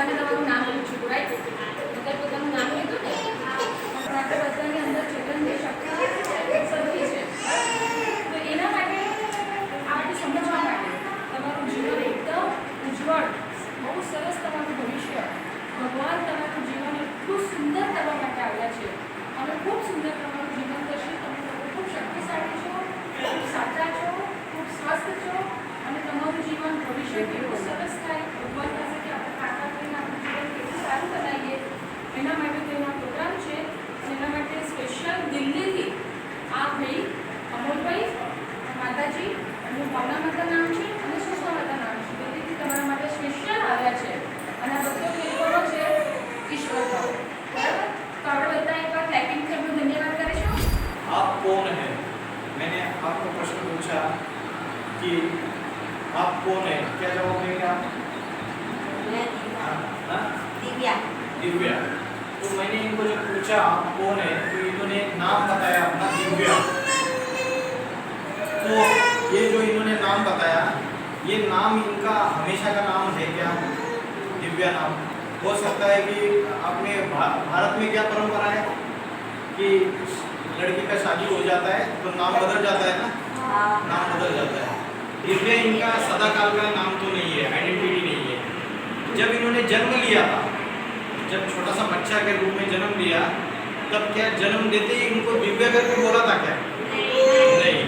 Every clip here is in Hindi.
બધાને તમારું નામ પૂછ્યું, રાઈટ? બધા પોતાનું નામ લીધું ને? પણ આપણે બધાની અંદર ચેતનની શક્તિ સરખી છે. તો એના માટે આ બધું સમજવા માટે તમારું જીવન એકદમ ઉજ્જવળ, બહુ સરસ તમારું ભવિષ્ય, ભગવાન તમારું જીવન એટલું સુંદર કરવા માટે આવ્યા છે. અને ખૂબ સુંદર તમારું જીવન થશે. તમે લોકો ખૂબ શક્તિશાળી છો, ખૂબ સાચા છો, ખૂબ સ્વસ્થ છો અને તમારું જીવન ભવિષ્ય કેવું સરસ થાય, ભગવાન પાસેથી આપણે પ્રાર્થના કરીને આપણું જીવન કેટલું સારું બનાવીએ એના માટે તેના પ્રોગ્રામ છે. અને એના માટે સ્પેશિયલ દિલ્હીથી આ ભાઈ અમોલભાઈ, માતાજી, એમનું ભાવના માતા નામ છે અને સુષ્મા માતા નામ છે, દિલ્હીથી તમારા માટે સ્પેશિયલ આવ્યા છે. અને આ બધો ફેરફારો છે ઈશ્વર ભાવ, બરાબર? तो आप बताएं एक बार क्लैपिंग से हम धन्यवाद करें. आप कौन है? मैंने आपको प्रश्न पूछा कि आप कौन है, क्या जवाब देंगे आप? मैं दिव्या. दिव्या. तो मैंने इनको जब पूछा आप कौन है तो इन्होंने नाम बताया अपना, दिव्या. तो ये जो इन्होंने नाम बताया, ये नाम इनका हमेशा का नाम है क्या? दिव्या नाम हो सकता है कि अपने भारत में क्या परंपरा है कि लड़की का शादी हो जाता है तो नाम बदल जाता है ना, नाम बदल जाता है. दिव्या इनका सदाकाल का नाम तो नहीं है, आइडेंटिटी नहीं है. जब इन्होंने जन्म लिया था, जब छोटा सा बच्चा के रूप में जन्म लिया, तब क्या जन्म देते ही इनको दिव्या करके बोला था क्या? नहीं.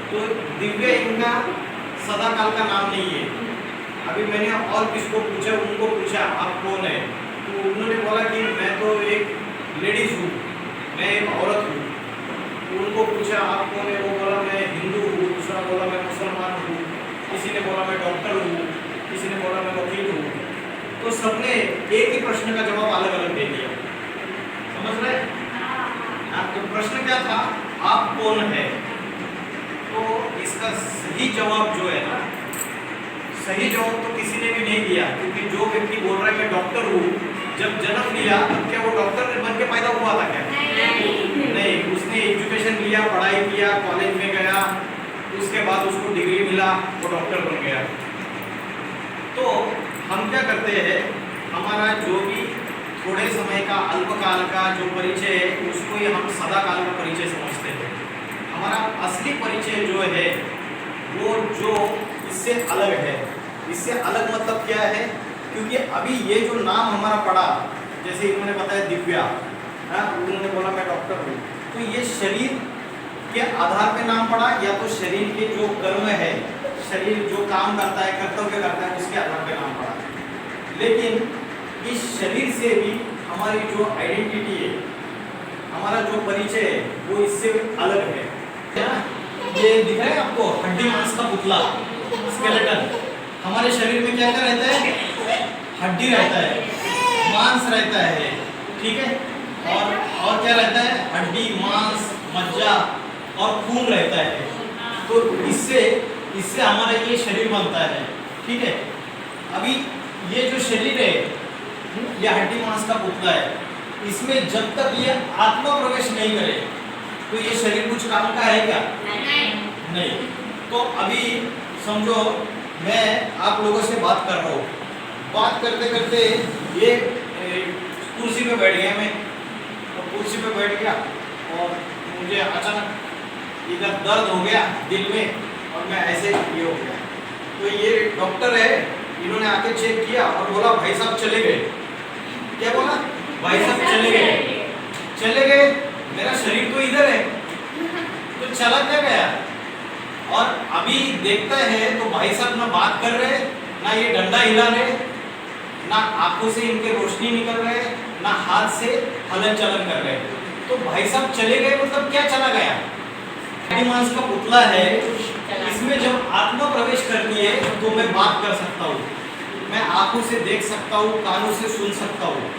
तो दिव्या इनका सदाकाल का नाम नहीं है. अभी मैंने और किसको पूछा, उनको पूछा आप कौन है, तो उन्होंने बोला कि मैं तो एक लेडीज हूँ, मैं एक औरत हूँ. तो उनको पूछा आप कौन है, वो बोला मैं हिंदू हूँ, दूसरा बोला मैं मुसलमान हूँ, किसी ने बोला मैं डॉक्टर हूँ, किसी ने बोला मैं वकील हूँ. तो सबने एक ही प्रश्न का जवाब अलग अलग दे दिया. समझ रहे? हाँ. तो प्रश्न क्या था, आप कौन है? तो इसका सही जवाब जो है ना, सही जवाब तो किसी ने भी नहीं दिया, क्योंकि जो व्यक्ति बोल रहा है मैं डॉक्टर हूँ, जब जन्म लिया तब क्या वो डॉक्टर बन के पैदा हुआ था क्या? नहीं. उसने एजुकेशन लिया, पढ़ाई किया, कॉलेज में गया, उसके बाद उसको डिग्री मिला, वो डॉक्टर बन गया. तो हम क्या करते हैं, हमारा जो भी थोड़े समय का अल्पकाल का जो परिचय है उसको ही हम सदाकाल का परिचय समझते हैं. हमारा असली परिचय जो है वो जो इससे अलग है. इससे अलग मतलब क्या है, क्योंकि अभी ये जो नाम हमारा पड़ा, जैसे इन्होंने बताया दिव्या, उन्होंने बोला मैं डॉक्टर हूँ, तो ये शरीर के आधार पे नाम पड़ा या तो शरीर के जो कर्म है, शरीर जो काम करता है, कर्तव्य करता है, उसके आधार पे नाम पड़ा. लेकिन इस शरीर से भी हमारी जो आइडेंटिटी है, हमारा जो परिचय है वो इससे अलग है. ये दिख रहा है आपको, हड्डी मांस का पुतला, स्केलेटन. हमारे शरीर में क्या क्या रहता है? हड्डी रहता है, मांस रहता है, ठीक है, और क्या रहता है? हड्डी, मांस, मज्जा और खून रहता है. तो इससे हमारा ये शरीर बनता है, ठीक है. अभी ये जो शरीर है, ये हड्डी मांस का पुतला है, इसमें जब तक ये आत्मा प्रवेश नहीं करे तो ये शरीर कुछ काम का है क्या? नहीं. तो अभी समझो मैं आप लोगों से बात कर रहा हूँ, बात करते करते ये कुर्सी पे बैठ गया मैं, तो कुर्सी पे बैठ गया और मुझे अचानक इधर दर्द हो गया दिल में और मैं ऐसे ये हो गया. तो ये डॉक्टर है, इन्होंने आके चेक किया और बोला भाई साहब चले गए. क्या बोला? भाई साहब चले गए. चले गए, मेरा शरीर तो इधर है, तो चला क्या गया? और अभी देखता है तो भाई साहब ना बात कर रहे, ना ये डंडा हिला रहे, ना आंखों से इनके रोशनी निकल रहे, ना हाथ से हलन चलन कर रहे. तो भाई साहब चले गए मतलब क्या चला गया? हड्डी मांस का पुतला है, इसमें जब आत्मा प्रवेश करती है तो मैं बात कर सकता हूँ, मैं आंखों से देख सकता हूँ, कानों से सुन सकता हूँ.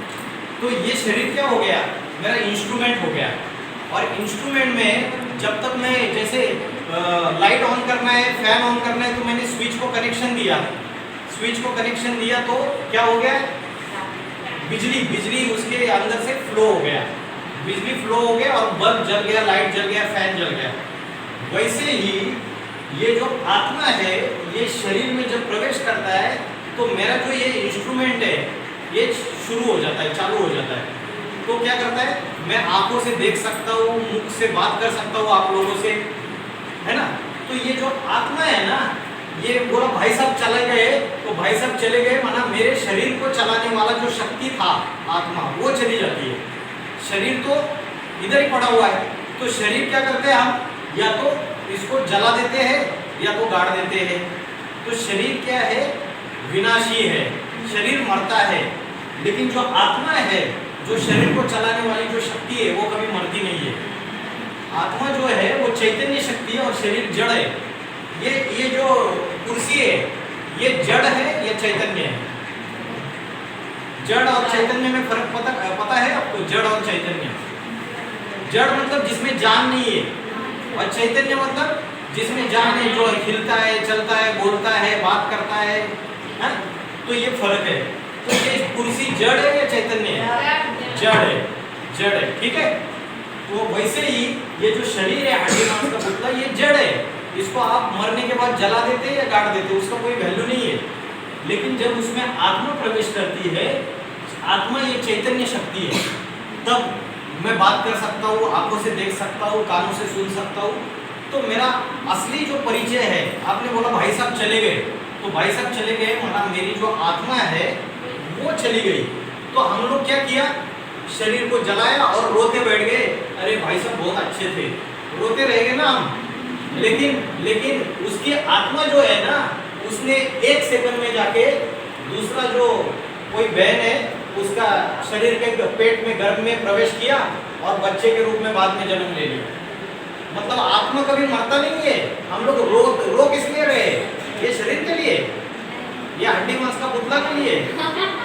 तो ये शरीर क्या हो गया? मेरा इंस्ट्रूमेंट हो गया. और इंस्ट्रूमेंट में जब तक मैं जैसे लाइट ऑन करना है, फैन ऑन करना है, तो मैंने स्विच को कनेक्शन दिया, स्विच को कनेक्शन दिया तो क्या हो गया? बिजली उसके अंदर से फ्लो हो गया, बिजली फ्लो हो गया और बल्ब जल गया, लाइट जल गया, फैन जल गया. वैसे ही ये जो आत्मा है, ये शरीर में जब प्रवेश करता है तो मेरा जो ये इंस्ट्रूमेंट है, ये शुरू हो जाता है, चालू हो जाता है। तो क्या करता है, मैं आंखों से देख सकता हूँ, मुख से बात कर सकता हूँ आप लोगों से, है ना। तो ये जो आत्मा है ना, ये बोला भाई साहब चले गए, तो भाई साहब चले गए माना मेरे शरीर को चलाने वाला जो शक्ति था आत्मा, वो चली जाती है। शरीर तो इधर ही पड़ा हुआ है, तो शरीर क्या करते हैं हम, या तो इसको जला देते हैं या तो गाड़ देते हैं। तो शरीर क्या है, विनाशी है, शरीर मरता है, लेकिन जो आत्मा है, जो शरीर को चलाने वाली जो शक्ति है, वो कभी मरती नहीं है। आत्मा जो है वो चैतन्य शक्ति है और शरीर जड़ है। ये जो कुर्सी है, ये जड़ है या चैतन्य है? जड़ और चैतन्य में फर्क पता है आपको? जड़ और चैतन्य, जड़ मतलब जिसमें जान नहीं है, और चैतन्य मतलब जिसमें जान है, जो हिलता है, चलता है, बोलता है, बात करता है, है? तो ये फर्क है। तो ये कुर्सी जड़ है या चैतन्य है? जड़ है, जड़ है, ठीक है। तो वैसे ही ये जो शरीर है, हड्डी मांस का पुतला, ये जड़ है। इसको आप मरने के बाद जला देते हैं या गाड़ देते हैं, उसका कोई वैल्यू नहीं है। लेकिन जब उसमें आत्मा प्रवेश करती है, आत्मा ये चैतन्य शक्ति है, तब मैं बात कर सकता हूँ, आंखों से देख सकता हूँ, कानों से सुन सकता हूँ। तो मेरा असली जो परिचय है, आपने बोला भाई साहब चले गए, तो भाई साहब चले गए मतलब मेरी जो आत्मा है वो चली गई। तो हम लोग क्या किया, शरीर को जलाया और रोते बैठ गए, अरे भाई साहब बहुत अच्छे थे, रोते रह गए ना हम। लेकिन उसकी आत्मा जो है ना, उसने 1 सेकंड में जाके दूसरा जो कोई बहन है, उसका शरीर के पेट में, गर्भ में प्रवेश किया और बच्चे के रूप में बाद में जन्म ले लिया। मतलब आत्मा कभी मरता नहीं है। हम लोग रो किस लिए रहे, ये शरीर के लिए, या हड्डी मांस का पुतला के लिए?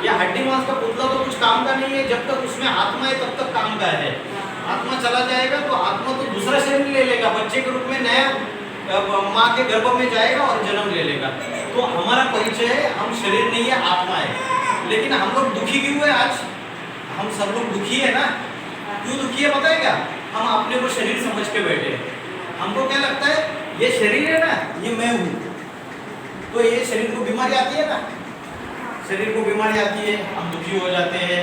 या हड्डी मांस का पुतला तो कुछ काम का नहीं है, जब तक उसमें आत्मा है तब तक काम का है। आत्मा चला जाएगा तो आत्मा तो दूसरा शरीर ले लेगा, बच्चे के रूप में नया माँ के गर्भ में जाएगा और जन्म ले लेगा। तो हमारा परिचय है, हम शरीर नहीं है, आत्मा है। लेकिन हम लोग दुखी क्यों है आज? हम सब लोग दुखी है ना। क्यों दुखी है पता है क्या? हम अपने को शरीर समझ के बैठे हैं। हमको क्या लगता है, ये शरीर है ना, ये मैं हूँ। तो ये शरीर को बीमारी आती है ना, शरीर को बीमारी आती है, हम दुखी हो जाते हैं,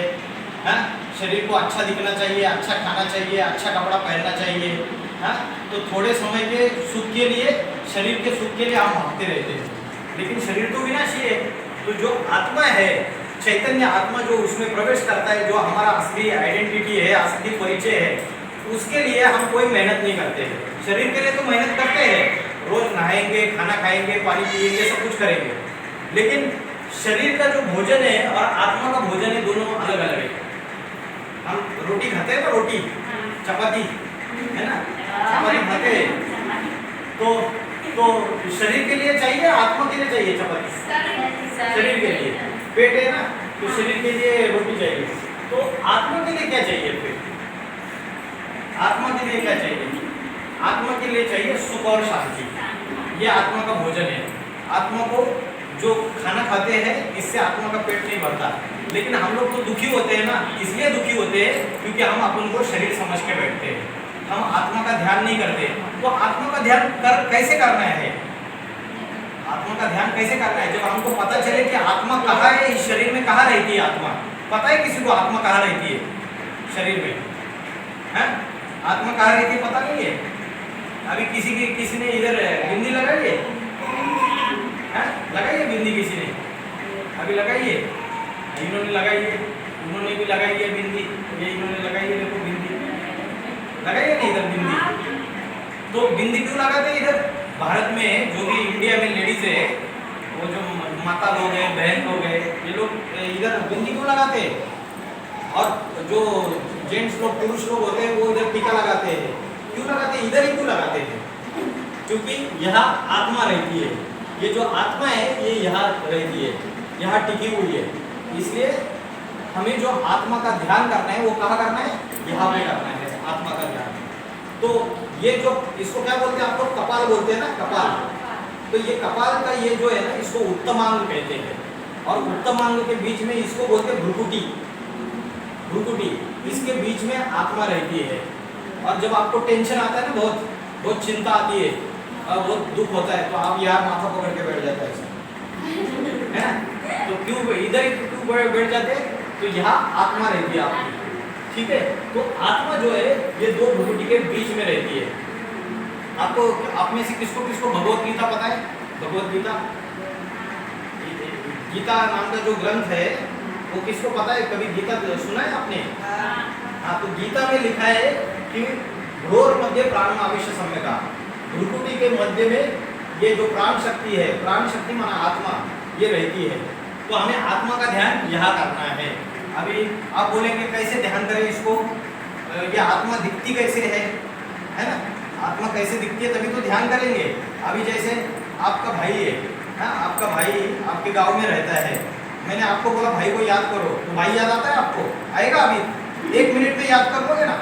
है? शरीर को अच्छा दिखना चाहिए, अच्छा खाना चाहिए, अच्छा कपड़ा पहनना चाहिए, है? तो थोड़े समय के सुख के लिए, शरीर के सुख के लिए हम भागते रहते हैं। लेकिन शरीर तो विनाशी है। तो जो आत्मा है, चैतन्य आत्मा जो उसमें प्रवेश करता है, जो हमारा असली आइडेंटिटी है, असली परिचय है, उसके लिए हम कोई मेहनत नहीं करते हैं। शरीर के लिए तो मेहनत करते हैं, रोज नहाएंगे, खाना खाएंगे, पानी पिएंगे, सब कुछ करेंगे। लेकिन शरीर का जो भोजन है और आत्मा का भोजन है, दोनों अलग अलग है। हम रोटी खाते हैं ना, रोटी चपाती, है ना, चपाती खाते हैं। तो शरीर के लिए चाहिए, आत्मा के लिए चाहिए चपाती? शरीर के लिए। पेट है ना, तो शरीर के लिए रोटी चाहिए। तो आत्मा के लिए क्या चाहिए फिर? आत्मा के लिए क्या चाहिए? आत्मा के लिए चाहिए सुख और शांति। ये आत्मा का भोजन है। आत्मा को जो खाना खाते हैं, इससे आत्मा का पेट नहीं भरता। लेकिन हम लोग तो दुखी होते हैं ना, इसलिए दुखी होते हैं क्योंकि हम अपन को शरीर समझ के बैठते हैं, हम आत्मा का ध्यान नहीं करते। तो आत्मा का ध्यान कैसे करना है? आत्मा का ध्यान कैसे करना है? जब हमको पता चले कि आत्मा कहाँ है, इस शरीर में कहाँ रहती है आत्मा। पता है किसी को आत्मा कहाँ रहती है शरीर में? है? आत्मा कहाँ रहती है पता नहीं है। अभी किसी ने इधर बिंदी लगाई है? लगाई है बिंदी किसी ने? अभी लगाई है, इन्होंने लगाई है, उन्होंने भी लगाई है बिंदी, ये इन्होंने लगाई है, देखो बिंदी लगाई है ना इधर बिंदी। तो बिंदी क्यों लगाते हैं इधर? भारत में जो भी इंडिया में लेडीज है, वो जो माता लोग हैं, बहन लोग हैं, ये लोग इधर बिंदी क्यों लगाते हैं? और जो जेंट्स लोग, पुरुष लोग होते हैं, वो इधर टीका लगाते हैं। क्यों लगाते हैं? इधर ही क्यों लगाते हैं? क्योंकि यहाँ आत्मा रहती है। ये जो आत्मा है ये यहाँ रहती है, यहाँ टिकी हुई है। इसलिए हमें जो आत्मा का ध्यान करना है वो कहाँ करना है? यहाँ पे करना है आत्मा का ध्यान। तो ये जो इसको क्या बोलते हैं, आपको कपाल बोलते हैं ना, कपाल। तो ये कपाल का ये जो है ना, इसको उत्तमांग कहते हैं। और उत्तमांग के बीच में इसको बोलते हैं भ्रुकुटी। भ्रुकुटी, इसके बीच में आत्मा रहती है। और जब आपको टेंशन आता है ना, बहुत चिंता आती है और बहुत दुख होता है, तो आप यहाँ माथा पकड़ के बैठ जाते हैं, है ना? तो क्यों इधर क्यों बैठ जाते हैं? तो यहाँ आत्मा रहती है आपकी, ठीक है। तो आत्मा जो है ये दो भ्रुकुटी के बीच में रहती है। आपको आप में से किसको किसको भगवत गीता पता है? भगवत गीता, गीता नाम का जो ग्रंथ है वो किसको पता है? कभी गीता सुना है आपने? हाँ, तो गीता में लिखा है कि भ्रूर मध्य प्राण आविश्य सम्यका, भ्रुकुटी के मध्य में ये जो प्राण शक्ति है, प्राण शक्ति माना आत्मा, ये रहती है। तो हमें आत्मा का ध्यान यहाँ करना है। अभी आप बोलेंगे कैसे ध्यान करें इसको? ये आत्मा दिखती कैसे है ना? आत्मा कैसे दिखती है तभी तो ध्यान करेंगे। अभी जैसे आपका भाई है, हाँ, आपका भाई आपके गांव में रहता है, मैंने आपको बोला भाई को याद करो, तो भाई याद आता है आपको? आएगा? अभी 1 मिनट में याद कर लोगे ना?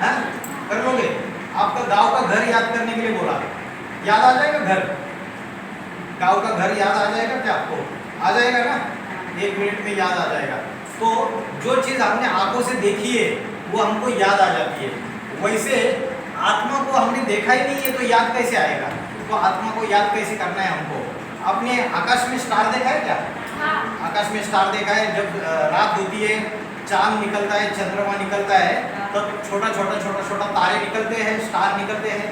हाँ, कर लोगे? आपका गांव का घर याद करने के लिए बोला, याद आ जाएगा घर? गांव का घर याद आ जाएगा क्या आपको? आ जाएगा ना? 1 मिनट में याद आ जाएगा। तो जो चीज़ हमने आंखों से देखी है वो हमको याद आ जाती है। वैसे आत्मा को हमने देखा ही नहीं है तो याद कैसे आएगा? तो आत्मा को याद कैसे करना है हमको? आपने आकाश में स्टार देखा है क्या? हाँ। आकाश में स्टार देखा है? जब रात होती है, चांद निकलता है, चंद्रमा निकलता है, तब छोटा तारे निकलते हैं, स्टार निकलते हैं।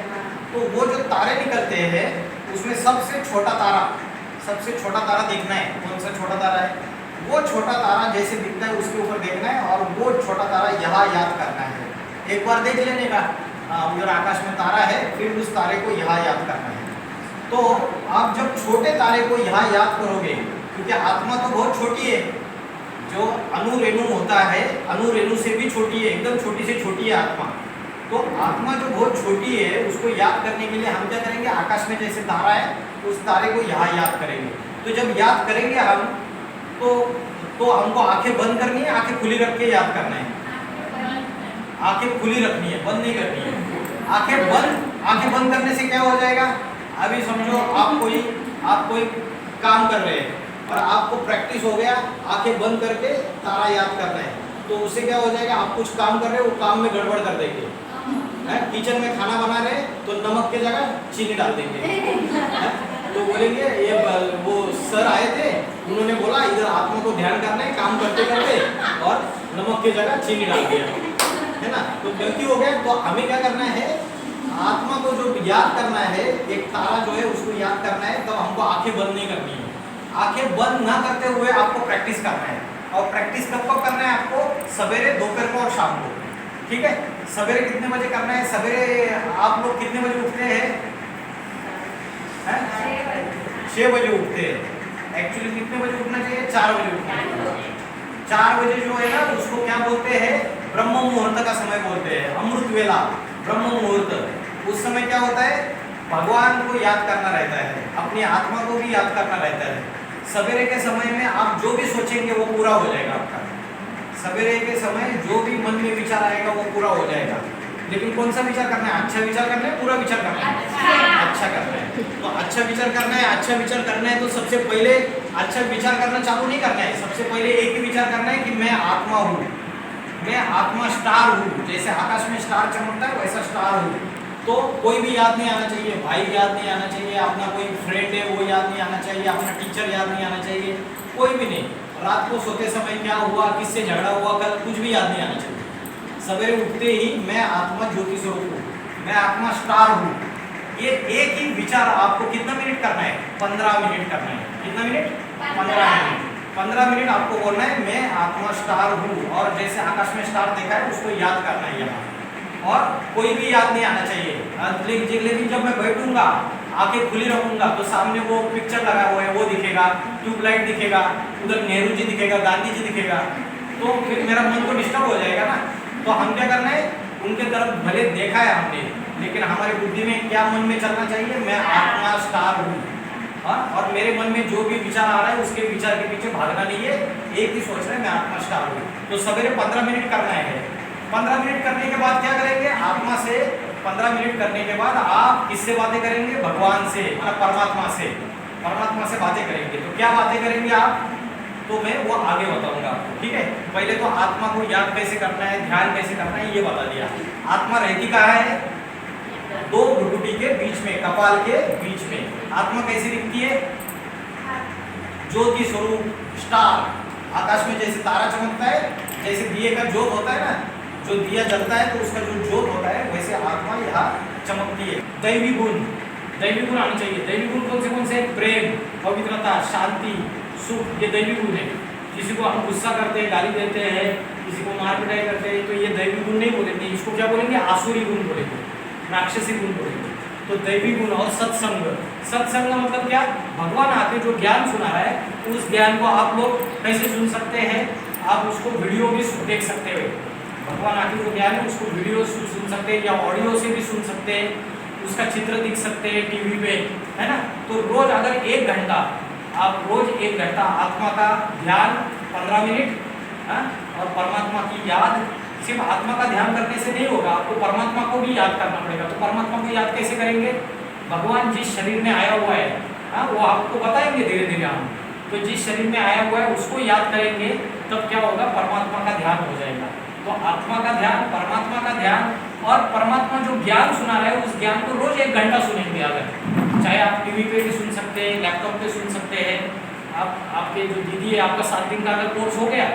तो वो जो तारे निकलते हैं उसमें सबसे छोटा तारा देखना है। कौन सा छोटा तारा है? वो छोटा तारा जैसे दिखता है उसके ऊपर देखना है और वो छोटा तारा यहाँ याद करना है। एक बार देख लेने का, उधर आकाश में तारा है, फिर उस तारे को यहाँ याद करना है। तो आप जब छोटे तारे को यहाँ याद करोगे, क्योंकि आत्मा तो बहुत छोटी है, जो अणु रेणु होता है, अणु रेणु से भी छोटी है, एकदम छोटी से छोटी है आत्मा। तो आत्मा जो बहुत छोटी है उसको याद करने के लिए हम क्या करेंगे? आकाश में जैसे तारा है उस तारे को यहाँ याद करेंगे। तो जब याद करेंगे हम तो हमको आंखें बंद करनी है, आंखें खुली रख के याद करना है। आंखें खुली रखनी है, बंद नहीं करनी है। आंखें बंद करने से क्या हो जाएगा? अभी समझो आप कोई काम कर रहे हैं और आपको प्रैक्टिस हो गया आंखें बंद करके तारा याद करना है, तो उससे क्या हो जाएगा? आप कुछ काम कर रहे हो, वो काम में गड़बड़ कर देंगे। किचन में खाना बना रहे तो नमक की जगह चीनी डाल देंगे। तो बोलेंगे ये वो सर आए थे, उन्होंने बोला इधर आत्मा को ध्यान करना है काम करते करते, और नमक की जगह चीनी डाल दिया, है ना? तो गलती हो गया। तो हमें क्या करना है? आत्मा को जो याद करना है, एक तारा जो है उसको याद करना है, तब हमको आंखें बंद नहीं करनी है। आंखें बंद ना करते हुए आपको प्रैक्टिस करना है। और प्रैक्टिस कब करना है आपको? सवेरे, दोपहर को और शाम को, ठीक है? सवेरे कितने बजे करना है? सवेरे आप लोग कितने बजे उठते हैं? 6 बजे उठते हैं। एक्चुअली कितने बजे उठना चाहिए? 4 बजे उठना चाहिए। 4 बजे जो है ना उसको क्या बोलते हैं? ब्रह्म मुहूर्त का समय बोलते हैं, अमृत वेला, ब्रह्म मुहूर्त। उस समय क्या होता है? भगवान को याद करना रहता है, अपनी आत्मा को भी याद करना रहता है। सवेरे के समय में आप जो भी सोचेंगे वो पूरा हो जाएगा आपका। सवेरे के समय जो भी मन में विचार आएगा वो पूरा हो जाएगा। लेकिन कौन सा विचार करना है? अच्छा विचार करना है, पूरा विचार करना है? अच्छा करना है। तो अच्छा विचार करना है, अच्छा विचार करना है तो सबसे पहले अच्छा विचार करना चालू नहीं करना है। सबसे पहले एक ही विचार करना है कि मैं आत्मा हूँ, मैं आत्मा स्टार हूँ। जैसे आकाश में स्टार चमकता है वैसा स्टार हूँ। तो कोई भी याद नहीं आना चाहिए, भाई याद नहीं आना चाहिए, अपना कोई फ्रेंड है वो याद नहीं आना चाहिए, अपना टीचर याद नहीं आना चाहिए, कोई भी नहीं। रात को सोते समय क्या हुआ, किससे झगड़ा हुआ, कल कुछ भी याद नहीं आना चाहिए। सवेरे उठते ही मैं आत्मा ज्योति स्वरूप हूँ, मैं आत्मा स्टार हूँ। ये एक ही विचार आपको कितना मिनट करना है? 15 मिनट करना है। कितना मिनट? 15 मिनट। 15 मिनट आपको बोलना है मैं आत्मा स्टार हूँ, और जैसे आकाश में स्टार देखा है उसको याद करना है यहाँ। और कोई भी याद नहीं आना चाहिए। लेकिन जब मैं बैठूंगा, आंखें खुली रखूंगा तो सामने वो पिक्चर लगा हुआ है वो दिखेगा, ट्यूबलाइट दिखेगा, उधर नेहरू जी दिखेगा, गांधी जी दिखेगा, तो फिर मेरा मन तो डिस्टर्ब हो जाएगा ना। तो हम क्या करना है? उनके तरफ भले देखा है हमने, लेकिन हमारी बुद्धि में क्या मन में चलना चाहिए? मैं आत्मा स्टार हूँ। और मेरे मन में जो भी विचार आ रहा है उसके विचार के पीछे भागना नहीं है, एक ही सोच रहे हैं मैं आत्मा स्टार हूँ। तो सवेरे 15 मिनट करना है। 15 मिनट करने के बाद क्या करेंगे? आत्मा से 15 मिनट करने के बाद आप किससे बातें करेंगे? भगवान से, मतलब परमात्मा से। परमात्मा से बातें करेंगे। तो क्या बातें करेंगे आप? तो मैं वो आगे बताऊंगा आपको, ठीक है? पहले तो आत्मा को याद कैसे करना है, ध्यान कैसे करना है ये बता दिया। आत्मा रहती कहाँ है? 2 भ्रुकुटी के बीच में, कपाल के बीच में। आत्मा कैसी दिखती है? ज्योति स्वरूप स्टार, आकाश में जैसे तारा चमकता है, जैसे दिए का ज्योत होता है ना, जो दिया जलता है तो उसका जो ज्योत होता है, वैसे आत्मा यहाँ चमकती है। दैवी गुण आने चाहिए। दैवी गुण कौन से? प्रेम, पवित्रता, शांति, सुख, ये दैवी गुण है। किसी को हम गुस्सा करते हैं, गाली देते हैं, किसी को मार पिटाई करते हैं, तो ये दैवी गुण नहीं बोलेंगे, इसको क्या बोलेंगे? आसुरी गुण बोलेंगे, राक्षसी गुण बोलेंगे। तो दैवी गुण और सत्संग का मतलब क्या? भगवान आके जो ज्ञान सुना रहा है, उस ज्ञान को आप लोग कैसे सुन सकते हैं? आप उसको वीडियो भी देख सकते हो। भगवान आके जो ज्ञान है उसको वीडियो सुन सकते हैं या ऑडियो से भी सुन सकते हैं, उसका चित्र दिख सकते हैं टीवी पे, है ना। तो रोज अगर 1 घंटा आप रोज 1 घंटा आत्मा का ध्यान 15 मिनट, और परमात्मा की याद, सिर्फ आत्मा का ध्यान करने से नहीं होगा, आपको परमात्मा को भी याद करना पड़ेगा। तो परमात्मा को याद कैसे करेंगे? भगवान जिस शरीर में आया हुआ है, वो आपको बताएंगे धीरे धीरे हम। तो जिस शरीर में आया हुआ है उसको याद करेंगे, तब क्या होगा? परमात्मा का ध्यान हो जाएगा। तो आत्मा का ध्यान, परमात्मा का ध्यान, और परमात्मा जो ज्ञान सुना रहा है उस ज्ञान को रोज 1 घंटा सुनेंगे। अगर चाहे आप टीवी पे भी सुन सकते हैं, लैपटॉप पे सुन सकते हैं। आप आपके जो दीदी है, आपका 7 दिन का अगर कोर्स हो गया,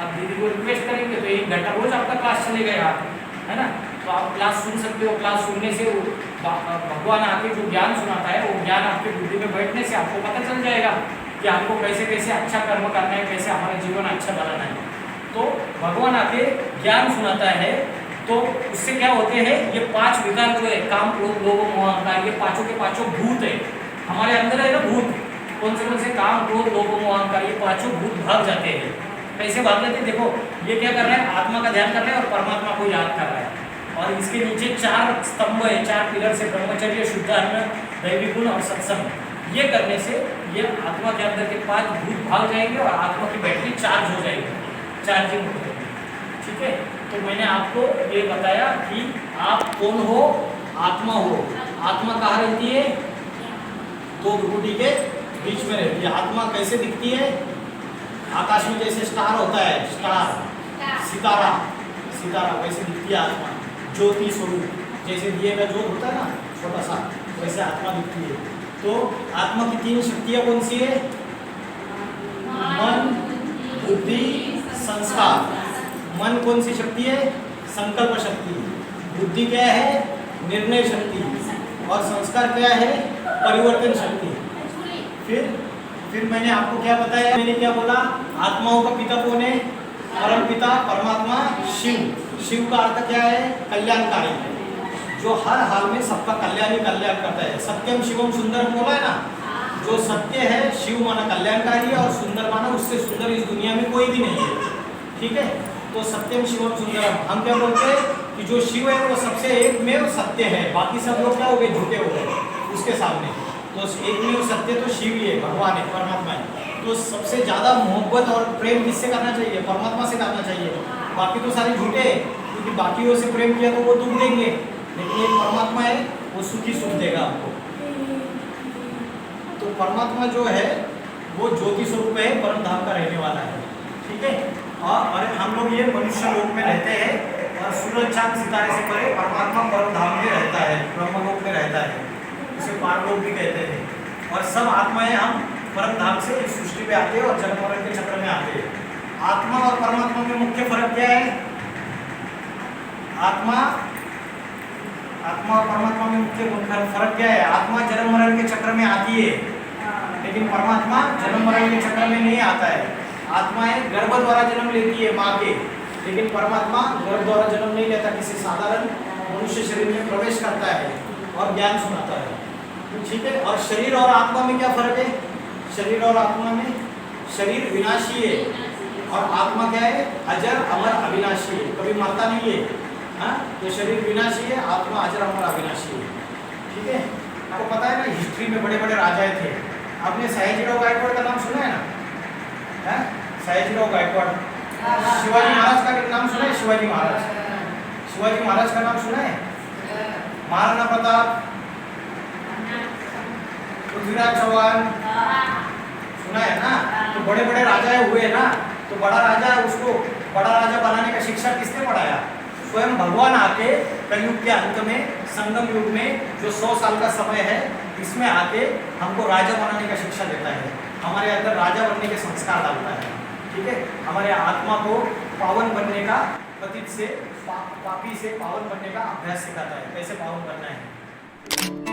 आप दीदी को रिक्वेस्ट करेंगे तो 1 घंटा रोज आपका क्लास चलेगा यार, है ना। तो आप क्लास सुन सकते हो। क्लास सुनने से भगवान आके जो ज्ञान सुनाता है, वो ज्ञान आपकी बुद्धि में बैठने से आपको पता चल जाएगा कि हमको कैसे कैसे अच्छा कर्म करना है, कैसे हमारा जीवन अच्छा बनाना है। तो भगवान आके ज्ञान सुनाता है, तो उससे क्या होते हैं? ये 5 विकार जो है, काम, क्रोध, लोभ, मोह, अहंकार, ये पांचों के पांचों भूत है हमारे अंदर, है ना। भूत कौन से? काम, क्रोध, लोभ, मोह, अहंकार, ये पांचों भूत भाग जाते हैं। कैसे भाग जाते हैं? देखो, ये क्या कर रहा है? आत्मा का ध्यान कर रहा है और परमात्मा को याद कर रहा है। और इसके नीचे 4 स्तंभ है, 4 पिलर से, ब्रह्मचर्य, शुद्धान्न, दैवी गुण और सत्संग। ये करने से ये आत्मा के अंदर के 5 भूत भाग जाएंगे और आत्मा की बैटरी चार्ज हो जाएगी, चार्जिंग हो जाएगी। ठीक है। तो मैंने आपको ये बताया कि आप कौन हो? आत्मा हो। आत्मा कहाँ रहती है? 2 भ्रुकुटी के बीच में रहती है। आत्मा कैसे दिखती है? आकाश में जैसे स्टार होता है, स्टार, सितारा वैसे दिखती है आत्मा। ज्योति स्वरूप, जैसे दिए का ज्योत होता है ना छोटा सा, वैसे आत्मा दिखती है। तो आत्मा की 3 शक्तियाँ कौन सी है? मन, बुद्धि, संस्कार। मन कौन सी शक्ति है? संकल्प शक्ति। बुद्धि क्या है? निर्णय शक्ति। और संस्कार क्या है? परिवर्तन शक्ति। फिर मैंने आपको क्या बताया? मैंने क्या बोला? आत्माओं का पिता कौन है? परम पिता परमात्मा शिव। शिव का अर्थ क्या है? कल्याणकारी, जो हर हाल में सबका कल्याण ही कल्याण करता है। सत्यम शिवम सुंदरम बोला है ना। जो सत्य है, शिव माना कल्याणकारी है, और सुंदर माना उससे सुंदर इस दुनिया में कोई भी नहीं है। ठीक है। तो सत्यम शिवम सुंदरम, हम क्या बोलते हैं कि जो शिव है वो सबसे एकमेव सत्य है, बाकी सब लोग क्या हो गए? झूठे हो गए उसके सामने। तो एकमेव सत्य तो शिव ही है, भगवान है, परमात्मा है। तो सबसे ज़्यादा मोहब्बत और प्रेम किससे करना चाहिए? परमात्मा से करना चाहिए। बाकी तो सारे झूठे हैं, क्योंकि बाकियों से प्रेम किया तो वो दुख देंगे, लेकिन एक परमात्मा है, वो सुखी सुख देगा आपको। तो परमात्मा जो है वो ज्योति स्वरूप है, परम धाम का रहने वाला है। ठीक है। और हम लोग ये मनुष्य लोक में रहते हैं, और सूरज चांद सितारे से परे परमात्मा परम धाम में रहता है, ब्रह्मलोक में रहता है, उसे पारलोक भी कहते हैं। और सब आत्माएं हम परम धाम से इस सृष्टि पे आते हैं और जन्म मरण के चक्र में आते हैं। आत्मा और परमात्मा में मुख्य फर्क क्या है? आत्मा और परमात्मा में मुख्य फर्क क्या है? आत्मा जन्म मरण के चक्र में आती है, लेकिन परमात्मा जन्म मरण के चक्र में नहीं आता है। आत्माएं गर्भ द्वारा जन्म लेती है माँ के, लेकिन परमात्मा गर्भ द्वारा जन्म नहीं लेता, किसी साधारण मनुष्य शरीर में प्रवेश करता है और ज्ञान सुनाता है। ठीक है। और शरीर और आत्मा में क्या फर्क है? शरीर और आत्मा में, शरीर विनाशी है और आत्मा क्या है? अजर अमर अविनाशी है, कभी मरता नहीं है। हाँ, तो शरीर विनाशी है, आत्मा अजर अमर अविनाशी है। ठीक है। आपको पता है ना, हिस्ट्री में बड़े बड़े राजाएं थे। आपने सयाजीराव गायकवाड़ का नाम सुना है ना? सयाजीराव गायकवाड़। शिवाजी महाराज का नाम सुना है? शिवाजी महाराज का नाम सुना है? महाराणा प्रताप, पृथ्वीराज चौहान, सुना है ना? तो बड़े बड़े राजा हुए ना। तो बड़ा राजा, उसको बड़ा राजा बनाने का शिक्षा किसने पढ़ाया? स्वयं भगवान आके कलयुग के अंत में, संगम युग में, जो 100 साल का समय है, इसमें आके हमको राजा बनाने का शिक्षा देता है। हमारे अंदर राजा बनने के संस्कार डालता है। ठीक है, हमारे आत्मा को पावन बनने का, पतित से पापी से पावन बनने का अभ्यास सिखाता है, कैसे पावन बनना है।